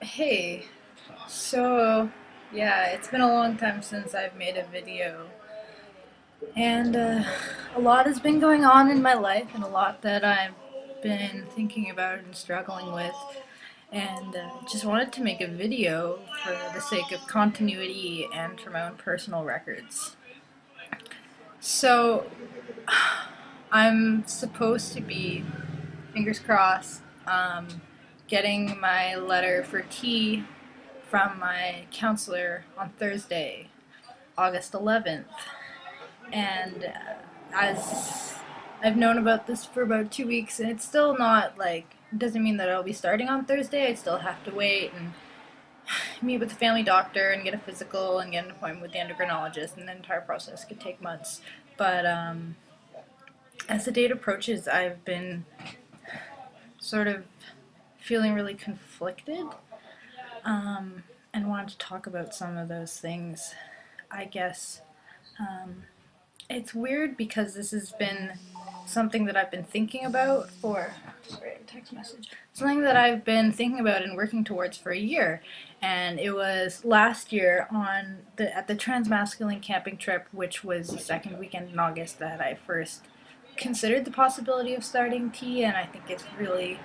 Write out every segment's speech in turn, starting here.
Hey, so yeah, it's been a long time since I've made a video, and a lot has been going on in my life, and a lot that I've been thinking about and struggling with, and just wanted to make a video for the sake of continuity and for my own personal records. So, I'm supposed to be, fingers crossed, getting my letter for T from my counselor on Thursday, August 11th. And as I've known about this for about 2 weeks, and it's still not like, it doesn't mean that I'll be starting on Thursday. I still have to wait and meet with the family doctor and get a physical and get an appointment with the endocrinologist, and the entire process could take months. But as the date approaches, I've been sort of feeling really conflicted, and wanted to talk about some of those things. I guess it's weird because this has been something that I've been thinking about for, sorry, a text message. Something that I've been thinking about and working towards for a year. And it was last year at the Transmasculine camping trip, which was the second weekend in August, that I first considered the possibility of starting T. And I think it's really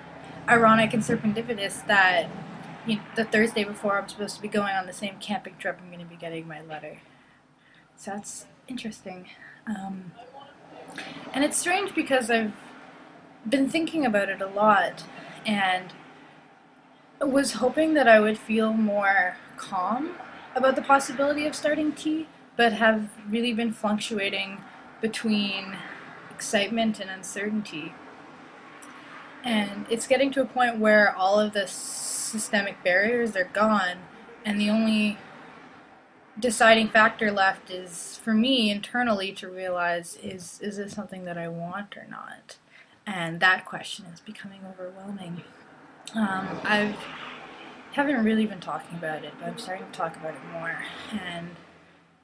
ironic and serendipitous that the Thursday before I'm supposed to be going on the same camping trip, I'm going to be getting my letter. So that's interesting. Um, and it's strange because I've been thinking about it a lot and was hoping that I would feel more calm about the possibility of starting T, but have really been fluctuating between excitement and uncertainty. And it's getting to a point where all of the systemic barriers are gone, and the only deciding factor left is for me internally to realize, is this something that I want or not? And that question is becoming overwhelming. I haven't really been talking about it, but I'm starting to talk about it more. And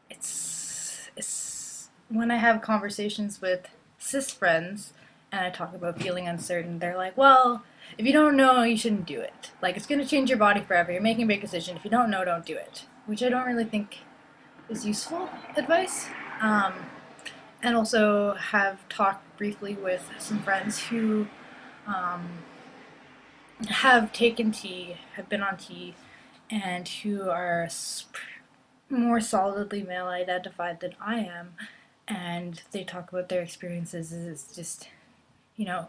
it's when I have conversations with cis friends and I talk about feeling uncertain, they're like, "Well, if you don't know, you shouldn't do it. Like, it's going to change your body forever. You're making a big decision. If you don't know, don't do it." Which I don't really think is useful advice. Um, and also have talked briefly with some friends who um, have taken T, have been on T, and who are more solidly male identified than I am. And they talk about their experiences as just,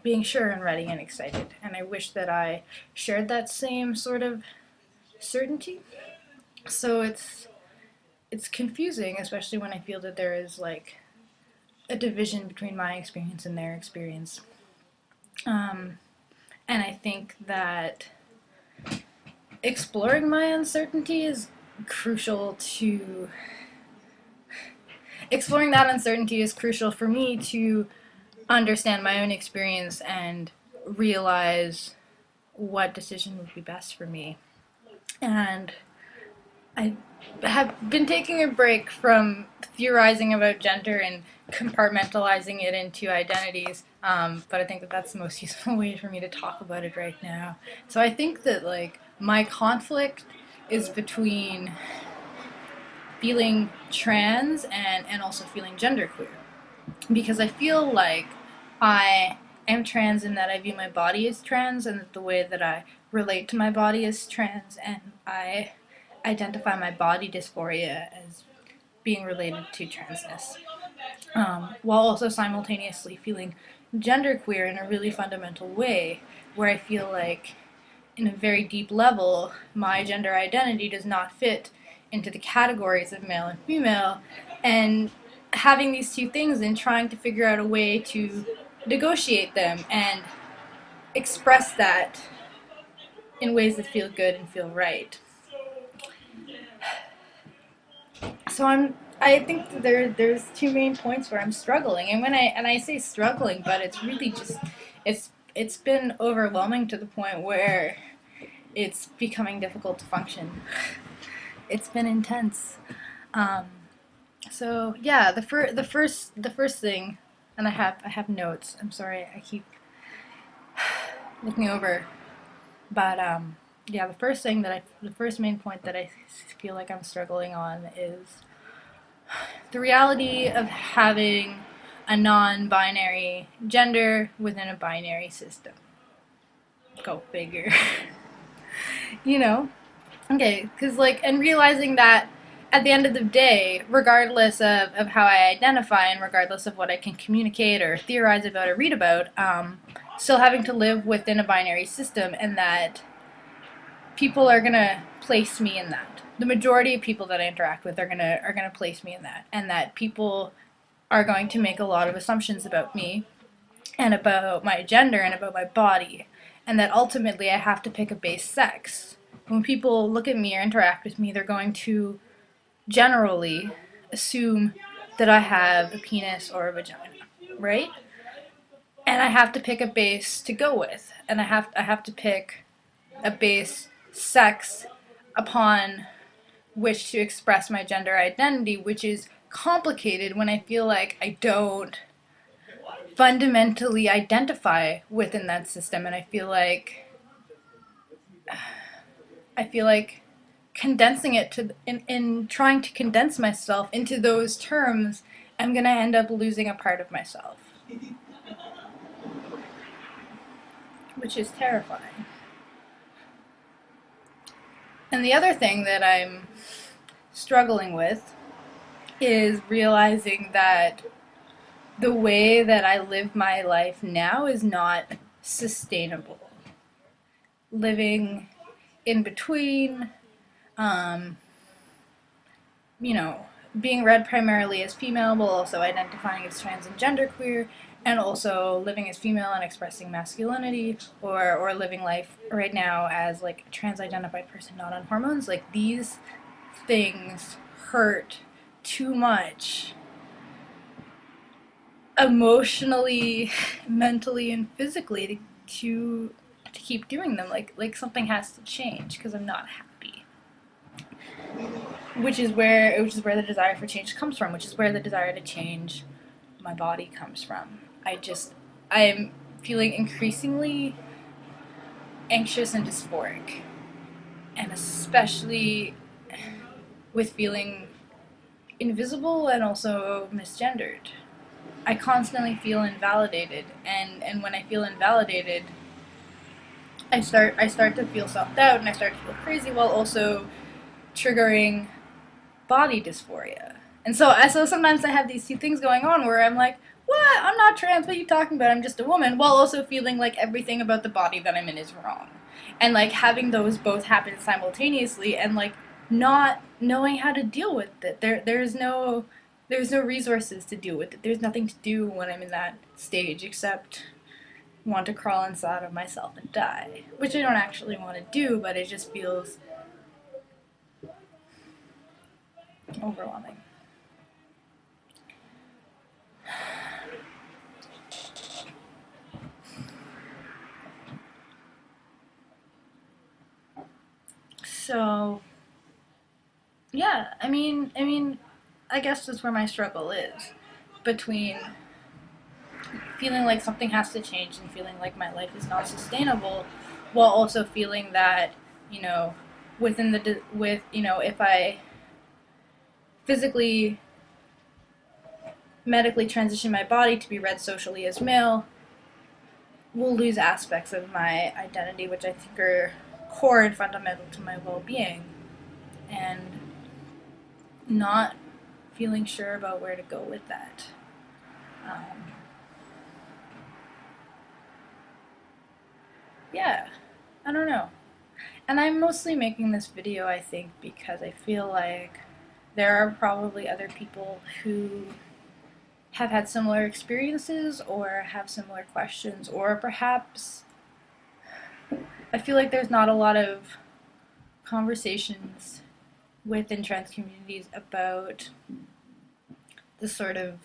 being sure and ready and excited. And I wish that I shared that same sort of certainty. So it's confusing, especially when I feel that there is like a division between my experience and their experience. Um, and I think that exploring my uncertainty is crucial to exploring that uncertainty is crucial for me to understand my own experience and realize what decision would be best for me. And I have been taking a break from theorizing about gender and compartmentalizing it into identities, but I think that that's the most useful way for me to talk about it right now. So I think that like my conflict is between feeling trans and also feeling genderqueer, because I feel like I am trans in that I view my body as trans and that the way that I relate to my body is trans, and I identify my body dysphoria as being related to transness, while also simultaneously feeling genderqueer in a really fundamental way, where I feel like, in a very deep level, my gender identity does not fit into the categories of male and female, and having these two things and trying to figure out a way to negotiate them and express that in ways that feel good and feel right. So I think that there's two main points where I'm struggling, and when I say struggling, but it's really just it's been overwhelming to the point where it's becoming difficult to function. It's been intense. Um, so yeah, the first thing, and I have notes. I'm sorry, I keep looking over, but yeah, the first main point that I feel like I'm struggling on is the reality of having a non-binary gender within a binary system. Go figure. You know? Okay, because, like, and realizing that at the end of the day, regardless of how I identify and regardless of what I can communicate or theorize about or read about, still having to live within a binary system, and that people are gonna place me in that. The majority of people that I interact with are gonna place me in that, and that people are going to make a lot of assumptions about me and about my gender and about my body, and that ultimately I have to pick a base sex. When people look at me or interact with me, they're going to generally assume that I have a penis or a vagina, right? And I have to pick a base to go with, and I have to pick a base sex upon which to express my gender identity, which is complicated when I feel like I don't fundamentally identify within that system, and I feel like condensing it to in trying to condense myself into those terms, I'm gonna end up losing a part of myself, which is terrifying. And the other thing that I'm struggling with is realizing that the way that I live my life now is not sustainable. Living in between, um, you know, being read primarily as female while also identifying as trans and genderqueer, and also living as female and expressing masculinity, or living life right now as like a trans-identified person not on hormones. Like, these things hurt too much emotionally, mentally, and physically to keep doing them. Like something has to change because I'm not happy. Which is where the desire for change comes from, which is where the desire to change my body comes from. I'm feeling increasingly anxious and dysphoric, and especially with feeling invisible and also misgendered. I constantly feel invalidated, and when I feel invalidated, I start to feel self doubt, and I start to feel crazy, while also triggering body dysphoria. And so sometimes I have these two things going on where I'm like, what? I'm not trans. What are you talking about? I'm just a woman. While also feeling like everything about the body that I'm in is wrong. And like having those both happen simultaneously, and like not knowing how to deal with it. There's no resources to deal with it. There's nothing to do when I'm in that stage except want to crawl inside of myself and die, which I don't actually want to do, but it just feels overwhelming. So, yeah, I guess that's where my struggle is, between feeling like something has to change and feeling like my life is not sustainable, while also feeling that, you know, if I physically, medically transition my body to be read socially as male, we'll lose aspects of my identity which I think are core and fundamental to my well-being, and not feeling sure about where to go with that. Um, yeah, I don't know. And I'm mostly making this video, I think, because I feel like there are probably other people who have had similar experiences or have similar questions, or perhaps I feel like there's not a lot of conversations within trans communities about the sort of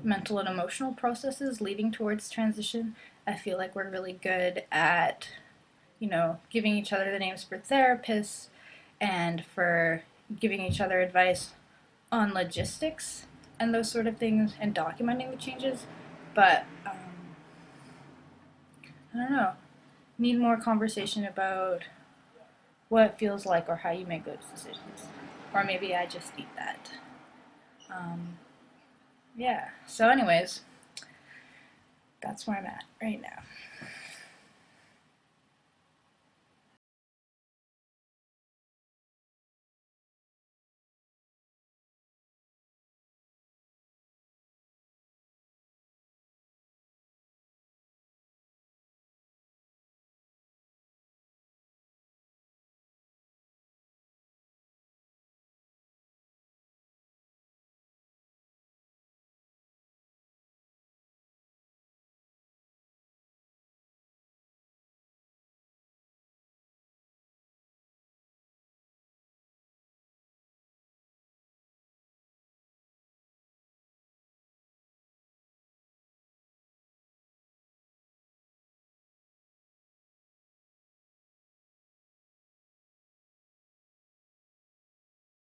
mental and emotional processes leading towards transition. I feel like we're really good at, giving each other the names for therapists and for giving each other advice on logistics and those sort of things and documenting the changes. But I don't know. Need more conversation about what it feels like or how you make those decisions. Or maybe I just eat that. Yeah. So, anyways, that's where I'm at right now.